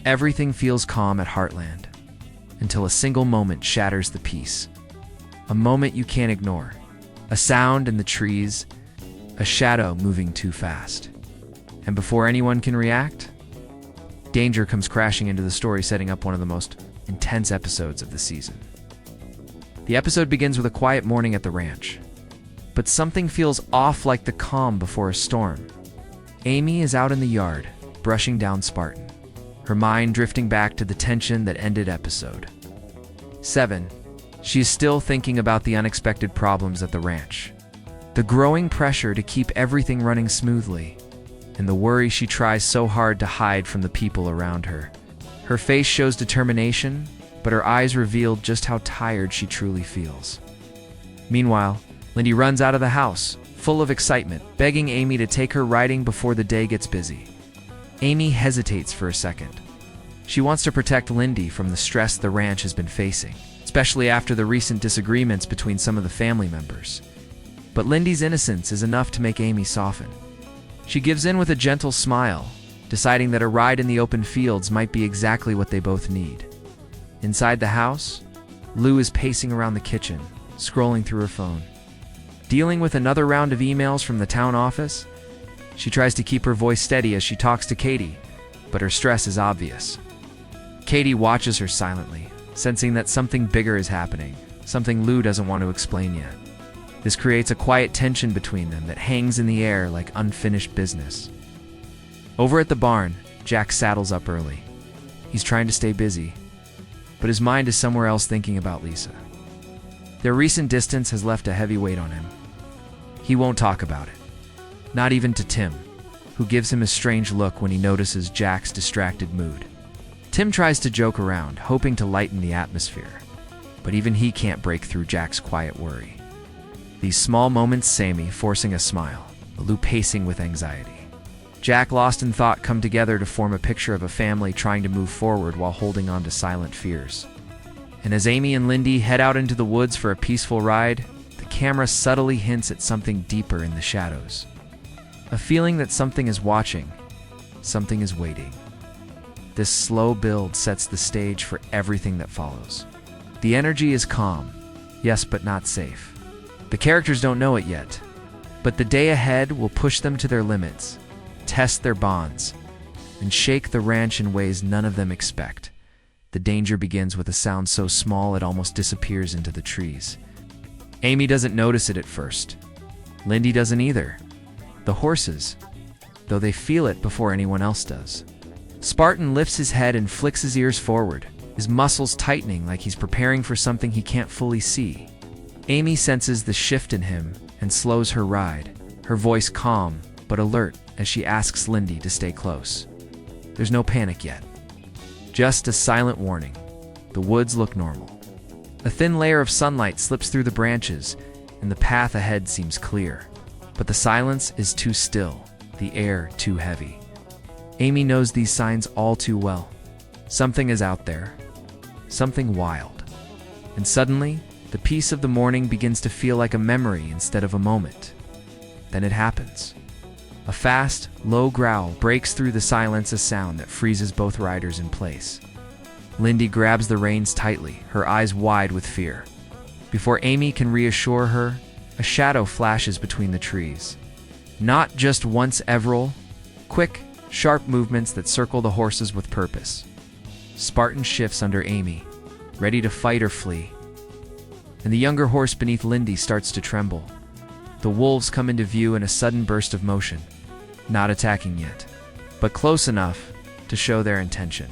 Everything feels calm at Heartland, until a single moment shatters the peace. A moment you can't ignore. A sound in the trees, a shadow moving too fast. And before anyone can react, danger comes crashing into the story, setting up one of the most intense episodes of the season. The episode begins with a quiet morning at the ranch, but something feels off, like the calm before a storm. Amy is out in the yard, brushing down Spartan, her mind drifting back to the tension that ended episode 7. She is still thinking about the unexpected problems at the ranch, the growing pressure to keep everything running smoothly, and the worry she tries so hard to hide from the people around her. Her face shows determination, but her eyes reveal just how tired she truly feels. Meanwhile, Lyndy runs out of the house, full of excitement, begging Amy to take her riding before the day gets busy. Amy hesitates for a second. She wants to protect Lyndy from the stress the ranch has been facing, especially after the recent disagreements between some of the family members. But Lyndy's innocence is enough to make Amy soften. She gives in with a gentle smile, deciding that a ride in the open fields might be exactly what they both need. Inside the house, Lou is pacing around the kitchen, scrolling through her phone. Dealing with another round of emails from the town office, she tries to keep her voice steady as she talks to Katie, but her stress is obvious. Katie watches her silently, sensing that something bigger is happening, something Lou doesn't want to explain yet. This creates a quiet tension between them that hangs in the air like unfinished business. Over at the barn, Jack saddles up early. He's trying to stay busy, but his mind is somewhere else, thinking about Lisa. Their recent distance has left a heavy weight on him. He won't talk about it. Not even to Tim, who gives him a strange look when he notices Jack's distracted mood. Tim tries to joke around, hoping to lighten the atmosphere, but even he can't break through Jack's quiet worry. These small moments, Sammy forcing a smile, Lou pacing with anxiety. Jack, lost in thought, come together to form a picture of a family trying to move forward while holding on to silent fears. And as Amy and Lyndy head out into the woods for a peaceful ride, the camera subtly hints at something deeper in the shadows. A feeling that something is watching, something is waiting. This slow build sets the stage for everything that follows. The energy is calm, yes, but not safe. The characters don't know it yet, but the day ahead will push them to their limits, test their bonds, and shake the ranch in ways none of them expect. The danger begins with a sound so small it almost disappears into the trees. Amy doesn't notice it at first. Lyndy doesn't either. The horses, though, they feel it before anyone else does. Spartan lifts his head and flicks his ears forward, his muscles tightening like he's preparing for something he can't fully see. Amy senses the shift in him and slows her ride, her voice calm but alert as she asks Lyndy to stay close. There's no panic yet, just a silent warning. The woods look normal. A thin layer of sunlight slips through the branches, and the path ahead seems clear. But the silence is too still, the air too heavy. Amy knows these signs all too well. Something is out there, something wild. And suddenly, the peace of the morning begins to feel like a memory instead of a moment. Then it happens. A fast, low growl breaks through the silence, a sound that freezes both riders in place. Lyndy grabs the reins tightly, her eyes wide with fear. Before Amy can reassure her, a shadow flashes between the trees. Not just once, Everell. Quick, sharp movements that circle the horses with purpose. Spartan shifts under Amy, ready to fight or flee. And the younger horse beneath Lyndy starts to tremble. The wolves come into view in a sudden burst of motion, not attacking yet, but close enough to show their intention.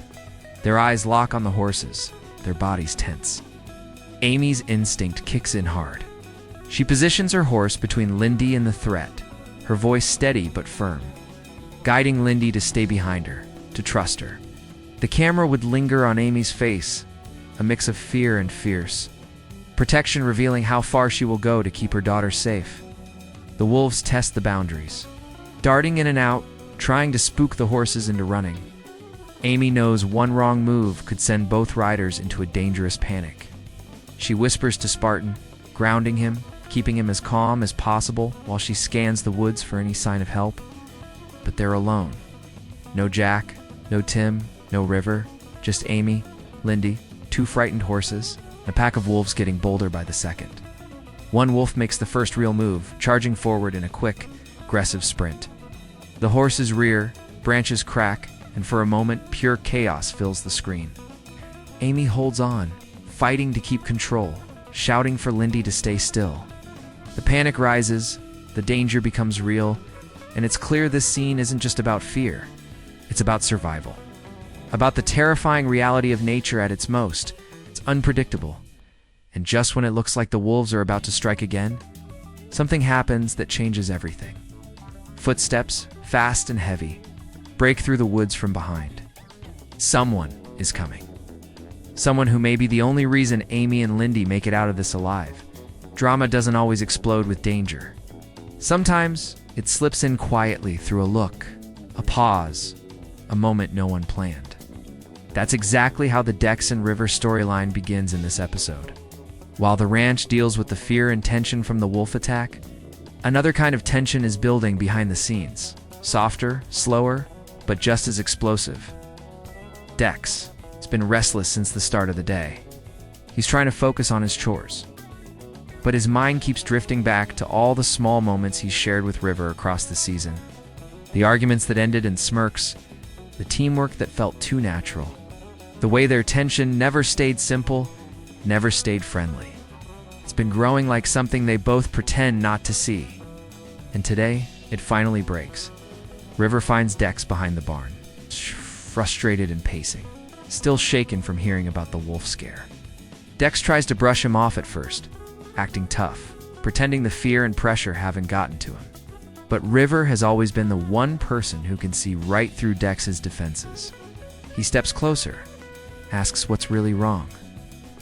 Their eyes lock on the horses, their bodies tense. Amy's instinct kicks in hard. She positions her horse between Lyndy and the threat, her voice steady but firm, guiding Lyndy to stay behind her, to trust her. The camera would linger on Amy's face, a mix of fear and fierce, protection revealing how far she will go to keep her daughter safe. The wolves test the boundaries, darting in and out, trying to spook the horses into running. Amy knows one wrong move could send both riders into a dangerous panic. She whispers to Spartan, grounding him, keeping him as calm as possible while she scans the woods for any sign of help. But they're alone. No Jack, no Tim, No river, just Amy, Lyndy, two frightened horses, and a pack of wolves getting bolder by the second. One wolf makes the first real move, charging forward in a quick, aggressive sprint. The horses rear, branches crack, and for a moment, pure chaos fills the screen. Amy holds on, fighting to keep control, shouting for Lyndy to stay still. The panic rises, the danger becomes real, and it's clear this scene isn't just about fear. It's about survival. About the terrifying reality of nature at its most. It's unpredictable. And just when it looks like the wolves are about to strike again, something happens that changes everything. Footsteps, fast and heavy, break through the woods from behind. Someone is coming. Someone who may be the only reason Amy and Lyndy make it out of this alive. Drama doesn't always explode with danger. Sometimes it slips in quietly through a look, a pause, a moment no one planned. That's exactly how the Dex and River storyline begins in this episode. While the ranch deals with the fear and tension from the wolf attack, another kind of tension is building behind the scenes. Softer, slower, but just as explosive. Dex has been restless since the start of the day. He's trying to focus on his chores, but his mind keeps drifting back to all the small moments he's shared with River across the season. The arguments that ended in smirks, the teamwork that felt too natural, the way their tension never stayed simple, never stayed friendly. It's been growing like something they both pretend not to see. And today, it finally breaks. River finds Dex behind the barn, frustrated and pacing, still shaken from hearing about the wolf scare. Dex tries to brush him off at first, acting tough, pretending the fear and pressure haven't gotten to him. But River has always been the one person who can see right through Dex's defenses. He steps closer, asks what's really wrong.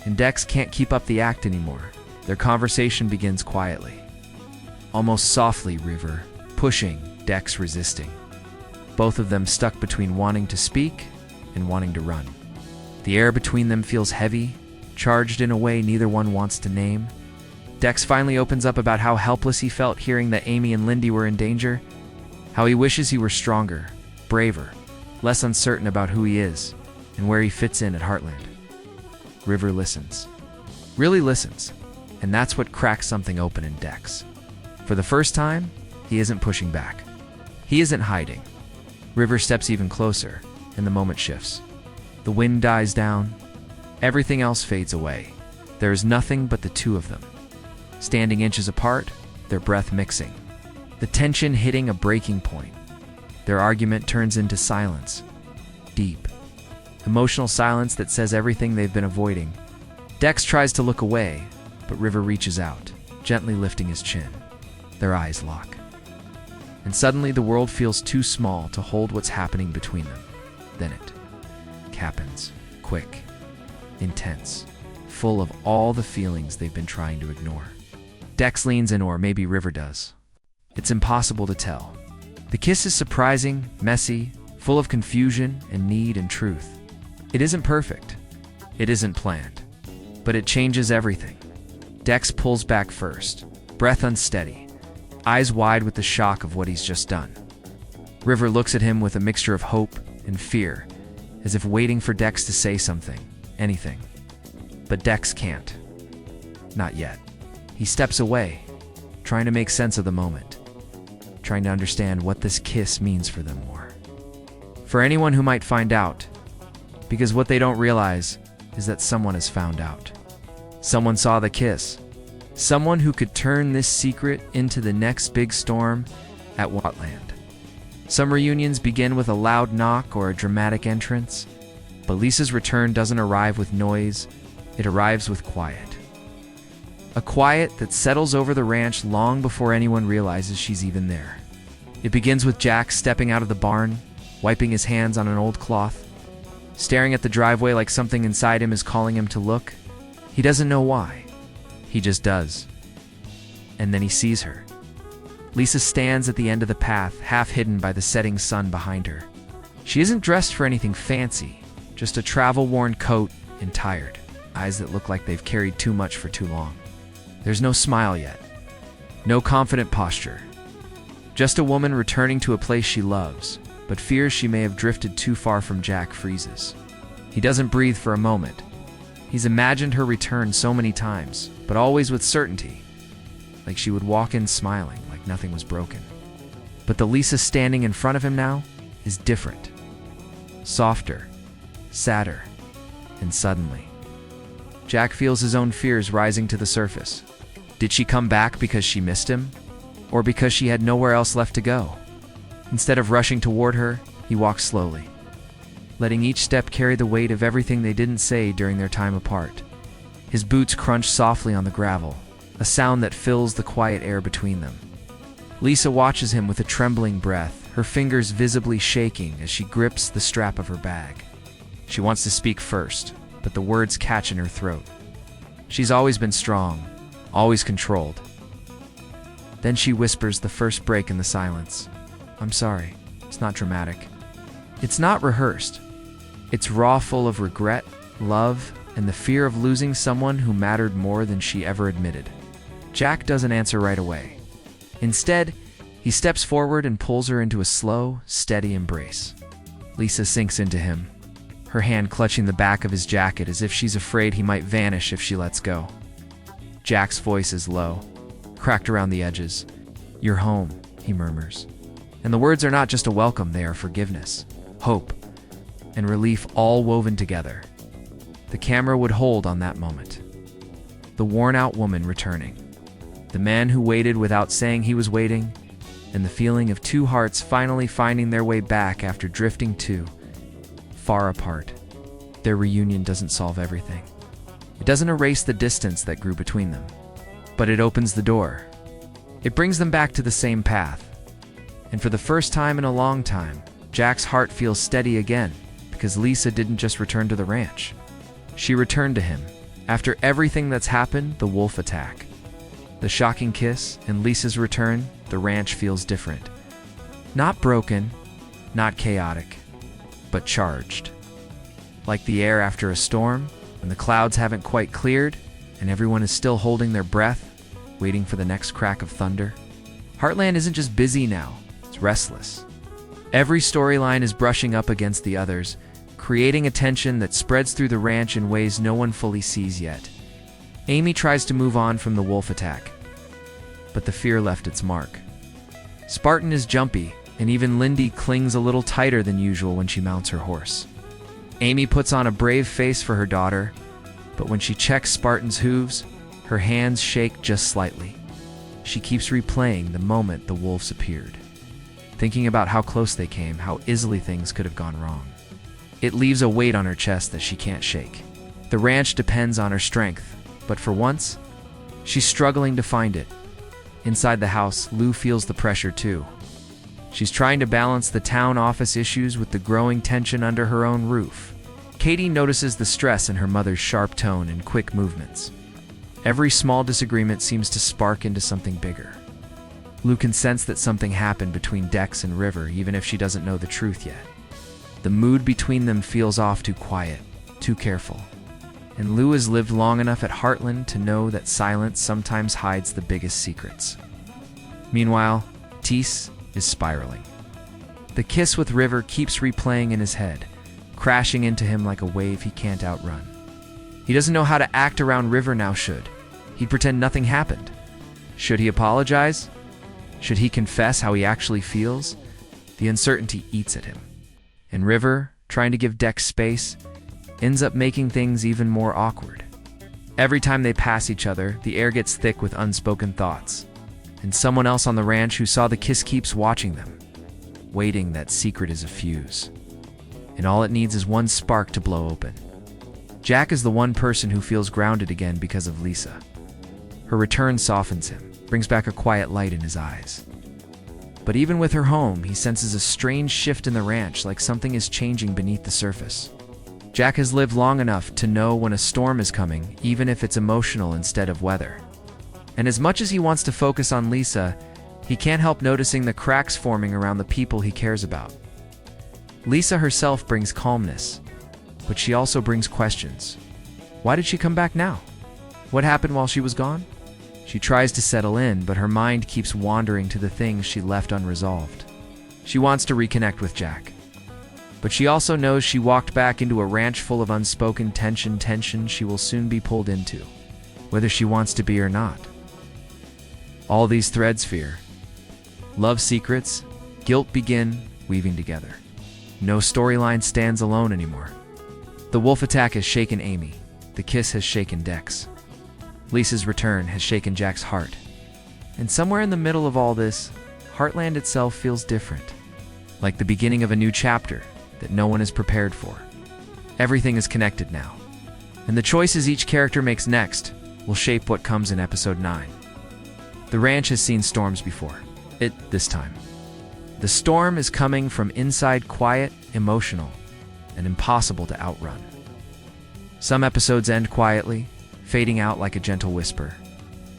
And Dex can't keep up the act anymore. Their conversation begins quietly. Almost softly, River, pushing, Dex resisting. Both of them stuck between wanting to speak and wanting to run. The air between them feels heavy, charged in a way neither one wants to name. Dex finally opens up about how helpless he felt hearing that Amy and Lyndy were in danger, how he wishes he were stronger, braver, less uncertain about who he is and where he fits in at Heartland. River listens. Really listens. And that's what cracks something open in Dex. For the first time, he isn't pushing back. He isn't hiding. River steps even closer, and the moment shifts. The wind dies down. Everything else fades away. There is nothing but the two of them. Standing inches apart, their breath mixing. The tension hitting a breaking point. Their argument turns into silence. Deep. Emotional silence that says everything they've been avoiding. Dex tries to look away, but River reaches out, gently lifting his chin. Their eyes lock. And suddenly the world feels too small to hold what's happening between them. Then it happens. Quick. Intense. Full of all the feelings they've been trying to ignore. Dex leans in, or maybe River does. It's impossible to tell. The kiss is surprising, messy, full of confusion and need and truth. It isn't perfect. It isn't planned. But it changes everything. Dex pulls back first, breath unsteady, eyes wide with the shock of what he's just done. River looks at him with a mixture of hope and fear, as if waiting for Dex to say something, anything. But Dex can't. Not yet. He steps away, trying to make sense of the moment, trying to understand what this kiss means for them more. For anyone who might find out, because what they don't realize is that someone has found out. Someone saw the kiss. Someone who could turn this secret into the next big storm at Heartland. Some reunions begin with a loud knock or a dramatic entrance, but Lisa's return doesn't arrive with noise, it arrives with quiet. A quiet that settles over the ranch long before anyone realizes she's even there. It begins with Jack stepping out of the barn, wiping his hands on an old cloth, staring at the driveway like something inside him is calling him to look. He doesn't know why. He just does. And then he sees her. Lisa stands at the end of the path, half hidden by the setting sun behind her. She isn't dressed for anything fancy, just a travel-worn coat and tired, eyes that look like they've carried too much for too long. There's no smile yet. No confident posture. Just a woman returning to a place she loves, but fears she may have drifted too far from Jack freezes. He doesn't breathe for a moment. He's imagined her return so many times, but always with certainty, like she would walk in smiling, like nothing was broken. But the Lisa standing in front of him now is different. Softer, sadder, and suddenly, Jack feels his own fears rising to the surface. Did she come back because she missed him? Or because she had nowhere else left to go? Instead of rushing toward her, he walks slowly, letting each step carry the weight of everything they didn't say during their time apart. His boots crunch softly on the gravel, a sound that fills the quiet air between them. Lisa watches him with a trembling breath, her fingers visibly shaking as she grips the strap of her bag. She wants to speak first, but the words catch in her throat. She's always been strong, always controlled. Then she whispers the first break in the silence. "I'm sorry." It's not dramatic. It's not rehearsed. It's raw, full of regret, love, and the fear of losing someone who mattered more than she ever admitted. Jack doesn't answer right away. Instead, he steps forward and pulls her into a slow, steady embrace. Lisa sinks into him, her hand clutching the back of his jacket as if she's afraid he might vanish if she lets go. Jack's voice is low, cracked around the edges. "You're home," he murmurs. And the words are not just a welcome, they are forgiveness, hope, and relief all woven together. The camera would hold on that moment. The worn-out woman returning. The man who waited without saying he was waiting, and the feeling of two hearts finally finding their way back after drifting too far apart. Their reunion doesn't solve everything. It doesn't erase the distance that grew between them, but it opens the door. It brings them back to the same path. And for the first time in a long time, Jack's heart feels steady again, because Lisa didn't just return to the ranch. She returned to him. After everything that's happened, the wolf attack, the shocking kiss, and Lisa's return, the ranch feels different. Not broken, not chaotic, but charged. Like the air after a storm, when the clouds haven't quite cleared, and everyone is still holding their breath, waiting for the next crack of thunder. Heartland isn't just busy now, it's restless. Every storyline is brushing up against the others, creating a tension that spreads through the ranch in ways no one fully sees yet. Amy tries to move on from the wolf attack, but the fear left its mark. Spartan is jumpy, and even Lyndy clings a little tighter than usual when she mounts her horse. Amy puts on a brave face for her daughter, but when she checks Spartan's hooves, her hands shake just slightly. She keeps replaying the moment the wolves appeared, thinking about how close they came, how easily things could have gone wrong. It leaves a weight on her chest that she can't shake. The ranch depends on her strength, but for once, she's struggling to find it. Inside the house, Lou feels the pressure too. She's trying to balance the town office issues with the growing tension under her own roof. Katie notices the stress in her mother's sharp tone and quick movements. Every small disagreement seems to spark into something bigger. Lou can sense that something happened between Dex and River, even if she doesn't know the truth yet. The mood between them feels off, too quiet, too careful. And Lou has lived long enough at Heartland to know that silence sometimes hides the biggest secrets. Meanwhile, Tease is spiraling. The kiss with River keeps replaying in his head, crashing into him like a wave he can't outrun. He doesn't know how to act around River now. Should he pretend nothing happened? Should he apologize? Should he confess how he actually feels? The uncertainty eats at him. And River, trying to give Dex space, ends up making things even more awkward. Every time they pass each other, the air gets thick with unspoken thoughts. And someone else on the ranch who saw the kiss keeps watching them, waiting that secret is a fuse. And all it needs is one spark to blow open. Jack is the one person who feels grounded again because of Lisa. Her return softens him, brings back a quiet light in his eyes. But even with her home, he senses a strange shift in the ranch, like something is changing beneath the surface. Jack has lived long enough to know when a storm is coming, even if it's emotional instead of weather. And as much as he wants to focus on Lisa, he can't help noticing the cracks forming around the people he cares about. Lisa herself brings calmness, but she also brings questions. Why did she come back now? What happened while she was gone? She tries to settle in, but her mind keeps wandering to the things she left unresolved. She wants to reconnect with Jack. But she also knows she walked back into a ranch full of unspoken tension she will soon be pulled into, whether she wants to be or not. All these threads, fear, love secrets, guilt begin weaving together. No storyline stands alone anymore. The wolf attack has shaken Amy. The kiss has shaken Dex. Lisa's return has shaken Jack's heart. And somewhere in the middle of all this, Heartland itself feels different. Like the beginning of a new chapter that no one is prepared for. Everything is connected now. And the choices each character makes next will shape what comes in episode 9. The ranch has seen storms before. This time. The storm is coming from inside, quiet, emotional, and impossible to outrun. Some episodes end quietly, fading out like a gentle whisper.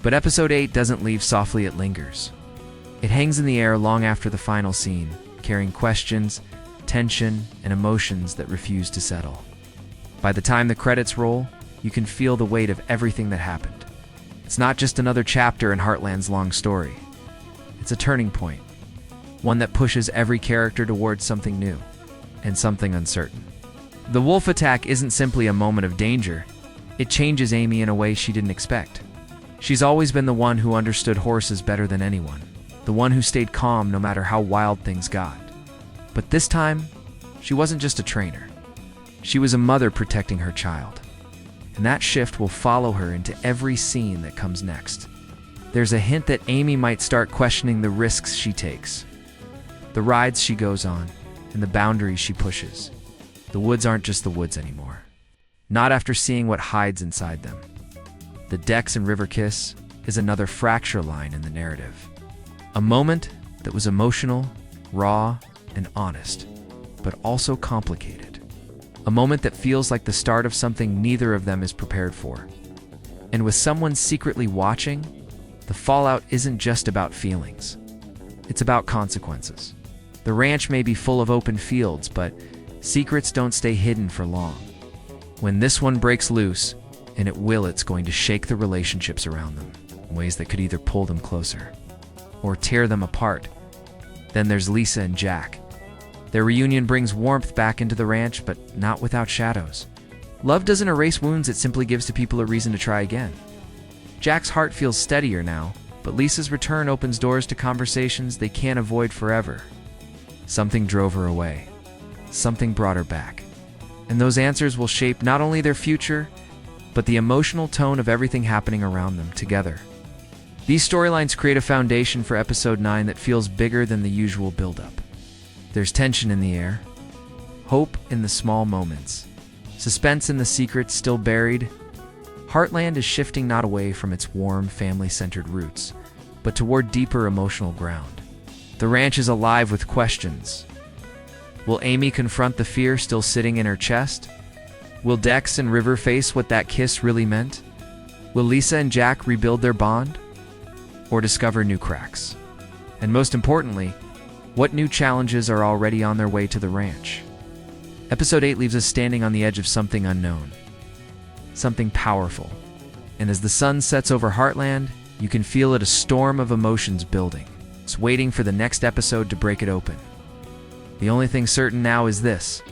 But episode 8 doesn't leave softly, it lingers. It hangs in the air long after the final scene, carrying questions, tension, and emotions that refuse to settle. By the time the credits roll, you can feel the weight of everything that happened. It's not just another chapter in Heartland's long story. It's a turning point, one that pushes every character towards something new and something uncertain. The wolf attack isn't simply a moment of danger. It changes Amy in a way she didn't expect. She's always been the one who understood horses better than anyone, the one who stayed calm no matter how wild things got. But this time, she wasn't just a trainer. She was a mother protecting her child. And that shift will follow her into every scene that comes next. There's a hint that Amy might start questioning the risks she takes, the rides she goes on, and the boundaries she pushes. The woods aren't just the woods anymore. Not after seeing what hides inside them. The Dex and River kiss is another fracture line in the narrative. A moment that was emotional, raw, and honest, but also complicated. A moment that feels like the start of something neither of them is prepared for. And with someone secretly watching, the fallout isn't just about feelings. It's about consequences. The ranch may be full of open fields, but secrets don't stay hidden for long. When this one breaks loose, and it will, it's going to shake the relationships around them in ways that could either pull them closer or tear them apart. Then there's Lisa and Jack. Their reunion brings warmth back into the ranch, but not without shadows. Love doesn't erase wounds, it simply gives to people a reason to try again. Jack's heart feels steadier now, but Lisa's return opens doors to conversations they can't avoid forever. Something drove her away. Something brought her back. And those answers will shape not only their future, but the emotional tone of everything happening around them together. These storylines create a foundation for episode 9 that feels bigger than the usual buildup. There's tension in the air, hope in the small moments, suspense in the secrets still buried. Heartland is shifting not away from its warm, family-centered roots, but toward deeper emotional ground. The ranch is alive with questions. Will Amy confront the fear still sitting in her chest? Will Dex and River face what that kiss really meant? Will Lisa and Jack rebuild their bond? Or discover new cracks? And most importantly, what new challenges are already on their way to the ranch? Episode 8 leaves us standing on the edge of something unknown, something powerful. And as the sun sets over Heartland, you can feel it, a storm of emotions building. It's waiting for the next episode to break it open. The only thing certain now is this: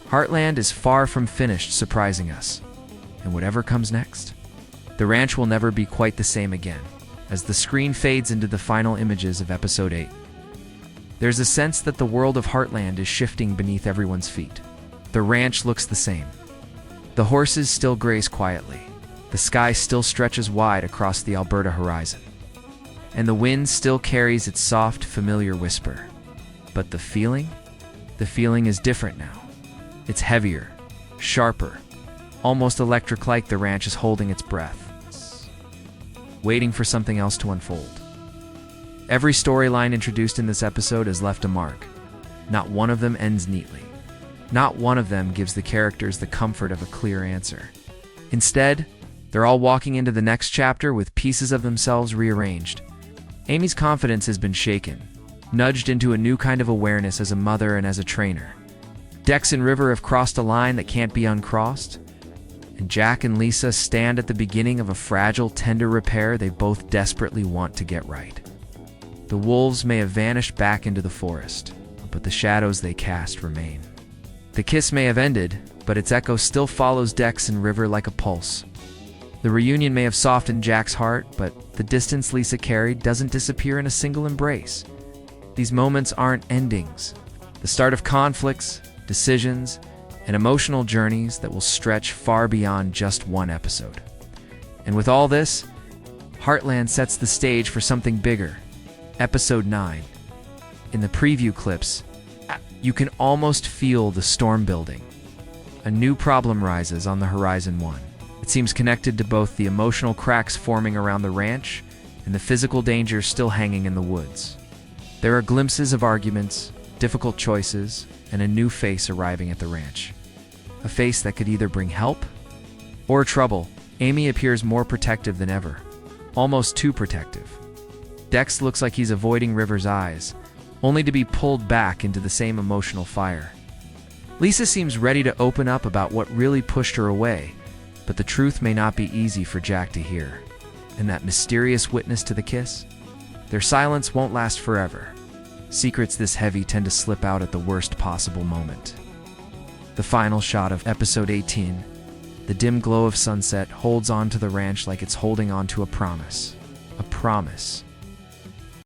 Heartland is far from finished surprising us. And whatever comes next, the ranch will never be quite the same again. As the screen fades into the final images of episode 8, there's a sense that the world of Heartland is shifting beneath everyone's feet. The ranch looks the same. The horses still graze quietly. The sky still stretches wide across the Alberta horizon. And the wind still carries its soft, familiar whisper. But the feeling is different now. It's heavier, sharper, almost electric-like. The ranch is holding its breath, waiting for something else to unfold. Every storyline introduced in this episode has left a mark. Not one of them ends neatly. Not one of them gives the characters the comfort of a clear answer. Instead, they're all walking into the next chapter with pieces of themselves rearranged. Amy's confidence has been shaken, nudged into a new kind of awareness as a mother and as a trainer. Dex and River have crossed a line that can't be uncrossed. And Jack and Lisa stand at the beginning of a fragile, tender repair they both desperately want to get right. The wolves may have vanished back into the forest, but the shadows they cast remain. The kiss may have ended, but its echo still follows Dex and River like a pulse. The reunion may have softened Jack's heart, but the distance Lisa carried doesn't disappear in a single embrace. These moments aren't endings. The start of conflicts, decisions, and emotional journeys that will stretch far beyond just one episode. And with all this, Heartland sets the stage for something bigger. Episode 9. In the preview clips, you can almost feel the storm building. A new problem rises on the horizon. It seems connected to both the emotional cracks forming around the ranch and the physical dangers still hanging in the woods. There are glimpses of arguments, difficult choices, and a new face arriving at the ranch. A face that could either bring help or trouble. Amy appears more protective than ever, almost too protective. Dex looks like he's avoiding River's eyes, only to be pulled back into the same emotional fire. Lisa seems ready to open up about what really pushed her away, but the truth may not be easy for Jack to hear. And that mysterious witness to the kiss? Their silence won't last forever. Secrets this heavy tend to slip out at the worst possible moment. The final shot of episode 18, the dim glow of sunset holds on to the ranch like it's holding on to a promise. A promise